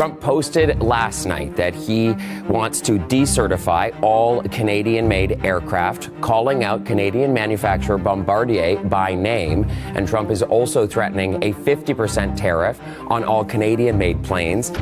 Trump posted last night that he wants to decertify all Canadian-made aircraft, calling out Canadian manufacturer Bombardier by name. And Trump is also threatening a 50% tariff on all Canadian-made planes.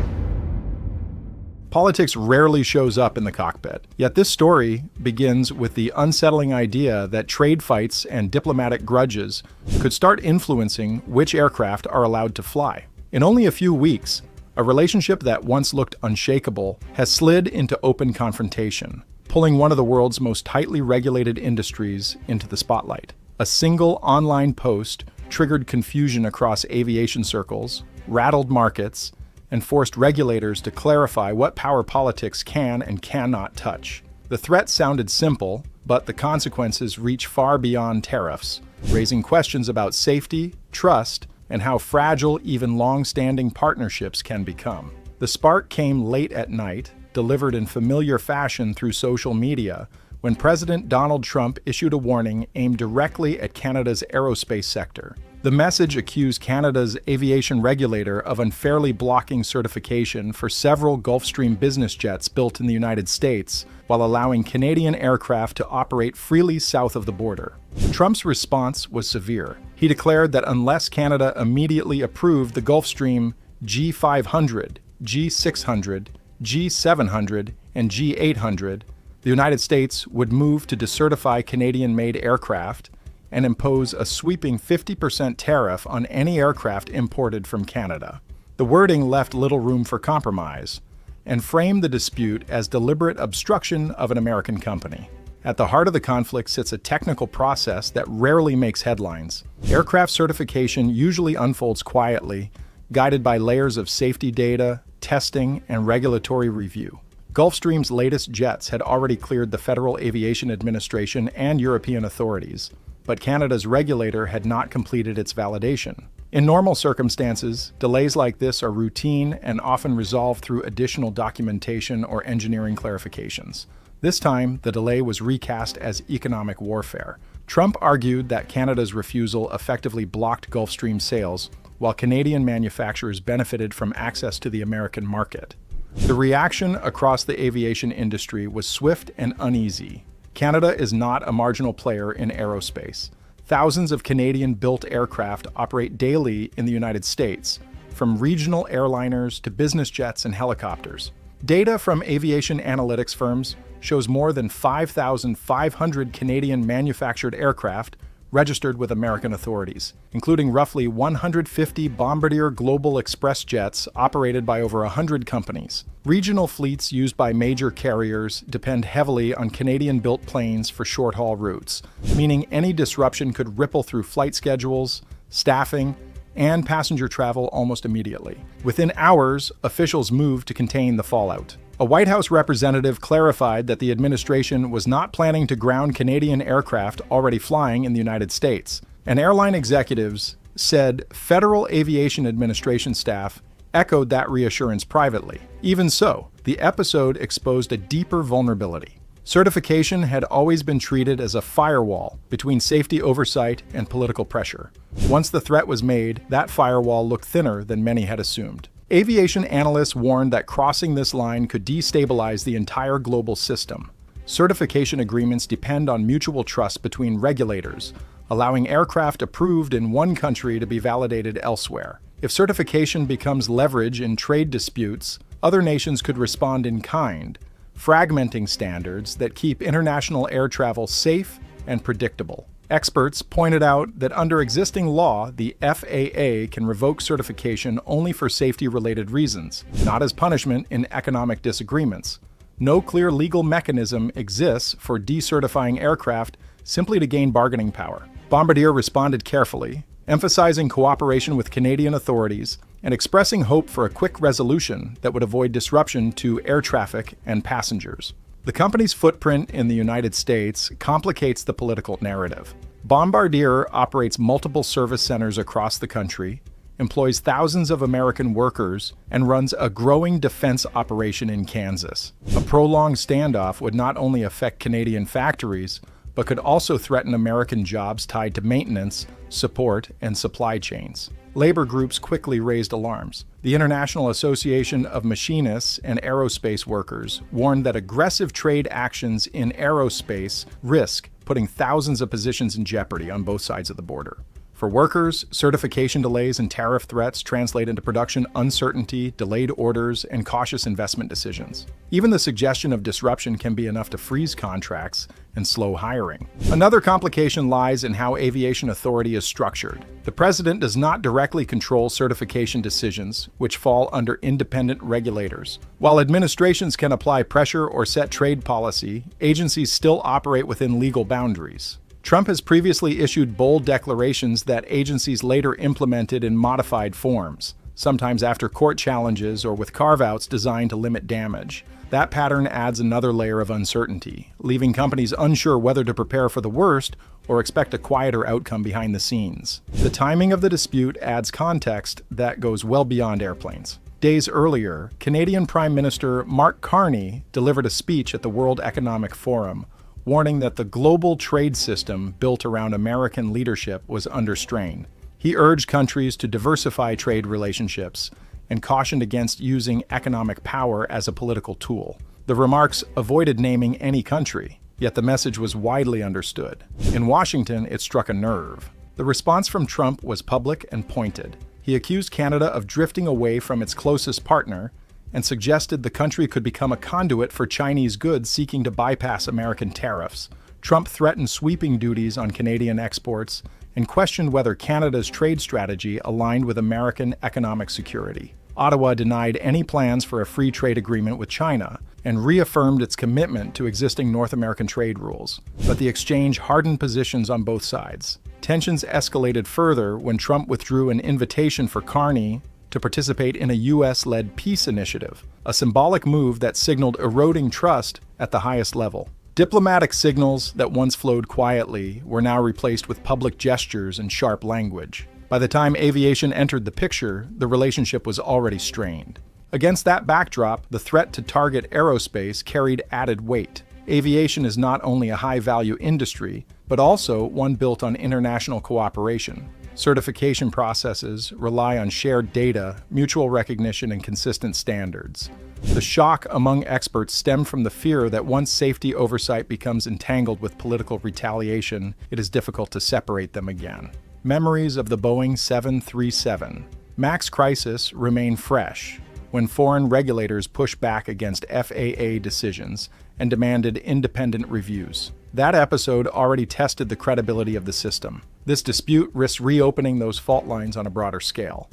Politics rarely shows up in the cockpit. Yet this story begins with the unsettling idea that trade fights and diplomatic grudges could start influencing which aircraft are allowed to fly. In only a few weeks, a relationship that once looked unshakable has slid into open confrontation, pulling one of the world's most tightly regulated industries into the spotlight. A single online post triggered confusion across aviation circles, rattled markets, and forced regulators to clarify what power politics can and cannot touch. The threat sounded simple, but the consequences reach far beyond tariffs, raising questions about safety, trust, and how fragile even long-standing partnerships can become. The spark came late at night, delivered in familiar fashion through social media, when President Donald Trump issued a warning aimed directly at Canada's aerospace sector. The message accused Canada's aviation regulator of unfairly blocking certification for several Gulfstream business jets built in the United States, while allowing Canadian aircraft to operate freely south of the border. Trump's response was severe. He declared that unless Canada immediately approved the Gulfstream G500, G600, G700, and G800, the United States would move to decertify Canadian-made aircraft and impose a sweeping 50% tariff on any aircraft imported from Canada. The wording left little room for compromise and framed the dispute as deliberate obstruction of an American company. At the heart of the conflict sits a technical process that rarely makes headlines. Aircraft certification usually unfolds quietly, guided by layers of safety data, testing, and regulatory review. Gulfstream's latest jets had already cleared the Federal Aviation Administration and European authorities, but Canada's regulator had not completed its validation. In normal circumstances, delays like this are routine and often resolved through additional documentation or engineering clarifications. This time, the delay was recast as economic warfare. Trump argued that Canada's refusal effectively blocked Gulfstream sales, while Canadian manufacturers benefited from access to the American market. The reaction across the aviation industry was swift and uneasy. Canada is not a marginal player in aerospace. Thousands of Canadian-built aircraft operate daily in the United States, from regional airliners to business jets and helicopters. Data from aviation analytics firms shows more than 5,500 Canadian manufactured aircraft registered with American authorities, including roughly 150 Bombardier Global Express jets operated by over 100 companies. Regional fleets used by major carriers depend heavily on Canadian-built planes for short-haul routes, meaning any disruption could ripple through flight schedules, staffing, and passenger travel almost immediately. Within hours, officials moved to contain the fallout. A White House representative clarified that the administration was not planning to ground Canadian aircraft already flying in the United States. And airline executives said Federal Aviation Administration staff echoed that reassurance privately. Even so, the episode exposed a deeper vulnerability. Certification had always been treated as a firewall between safety oversight and political pressure. Once the threat was made, that firewall looked thinner than many had assumed. Aviation analysts warned that crossing this line could destabilize the entire global system. Certification agreements depend on mutual trust between regulators, allowing aircraft approved in one country to be validated elsewhere. If certification becomes leverage in trade disputes, other nations could respond in kind, fragmenting standards that keep international air travel safe and predictable. Experts pointed out that under existing law, the FAA can revoke certification only for safety-related reasons, not as punishment in economic disagreements. No clear legal mechanism exists for decertifying aircraft simply to gain bargaining power. Bombardier responded carefully, emphasizing cooperation with Canadian authorities and expressing hope for a quick resolution that would avoid disruption to air traffic and passengers. The company's footprint in the United States complicates the political narrative. Bombardier operates multiple service centers across the country, employs thousands of American workers, and runs a growing defense operation in Kansas. A prolonged standoff would not only affect Canadian factories, but could also threaten American jobs tied to maintenance, support, and supply chains. labor groups quickly raised alarms. The International Association of Machinists and Aerospace Workers warned that aggressive trade actions in aerospace risk putting thousands of positions in jeopardy on both sides of the border. For workers, certification delays and tariff threats translate into production uncertainty, delayed orders, and cautious investment decisions. Even the suggestion of disruption can be enough to freeze contracts and slow hiring. Another complication lies in how aviation authority is structured. The president does not directly control certification decisions, which fall under independent regulators. While administrations can apply pressure or set trade policy, agencies still operate within legal boundaries. Trump has previously issued bold declarations that agencies later implemented in modified forms, sometimes after court challenges or with carve-outs designed to limit damage. That pattern adds another layer of uncertainty, leaving companies unsure whether to prepare for the worst or expect a quieter outcome behind the scenes. The timing of the dispute adds context that goes well beyond airplanes. Days earlier, Canadian Prime Minister Mark Carney delivered a speech at the World Economic Forum, warning that the global trade system built around American leadership was under strain. He urged countries to diversify trade relationships and cautioned against using economic power as a political tool. The remarks avoided naming any country, yet the message was widely understood. In Washington, it struck a nerve. The response from Trump was public and pointed. He accused Canada of drifting away from its closest partner and suggested the country could become a conduit for Chinese goods seeking to bypass American tariffs. Trump threatened sweeping duties on Canadian exports and questioned whether Canada's trade strategy aligned with American economic security. Ottawa denied any plans for a free trade agreement with China and reaffirmed its commitment to existing North American trade rules. But the exchange hardened positions on both sides. Tensions escalated further when Trump withdrew an invitation for Carney to participate in a U.S.-led peace initiative, a symbolic move that signaled eroding trust at the highest level. Diplomatic signals that once flowed quietly were now replaced with public gestures and sharp language. By the time aviation entered the picture, the relationship was already strained. Against that backdrop, the threat to target aerospace carried added weight. Aviation is not only a high-value industry, but also one built on international cooperation. Certification processes rely on shared data, mutual recognition, and consistent standards. The shock among experts stemmed from the fear that once safety oversight becomes entangled with political retaliation, it is difficult to separate them again. Memories of the Boeing 737 MAX crisis remain fresh when foreign regulators pushed back against FAA decisions and demanded independent reviews. That episode already tested the credibility of the system. This dispute risks reopening those fault lines on a broader scale.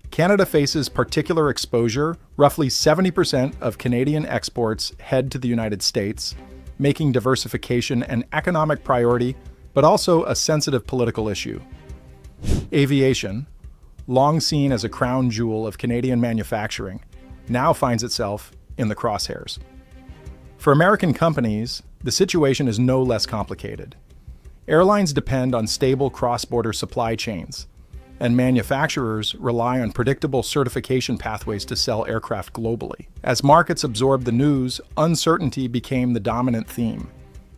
Canada faces particular exposure. Roughly 70% of Canadian exports head to the United States, making diversification an economic priority, but also a sensitive political issue. Aviation, long seen as a crown jewel of Canadian manufacturing, now finds itself in the crosshairs. For American companies, the situation is no less complicated. Airlines depend on stable cross-border supply chains, and manufacturers rely on predictable certification pathways to sell aircraft globally. As markets absorbed the news, uncertainty became the dominant theme.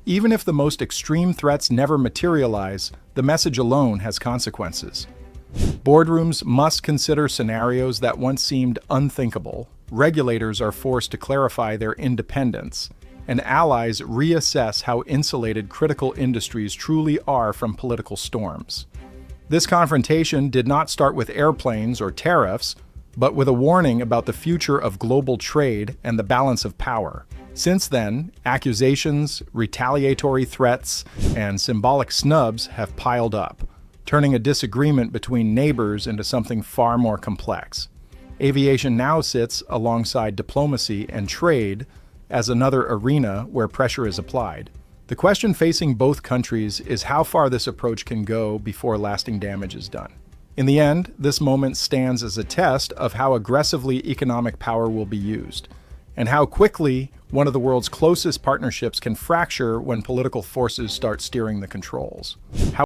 Even if the most extreme threats never materialize, the message alone has consequences. Boardrooms must consider scenarios that once seemed unthinkable. Regulators are forced to clarify their independence, and allies reassess how insulated critical industries truly are from political storms. This confrontation did not start with airplanes or tariffs, but with a warning about the future of global trade and the balance of power. Since then, accusations, retaliatory threats, and symbolic snubs have piled up, turning a disagreement between neighbors into something far more complex. Aviation now sits alongside diplomacy and trade as another arena where pressure is applied. The question facing both countries is how far this approach can go before lasting damage is done. In the end, this moment stands as a test of how aggressively economic power will be used, and how quickly one of the world's closest partnerships can fracture when political forces start steering the controls.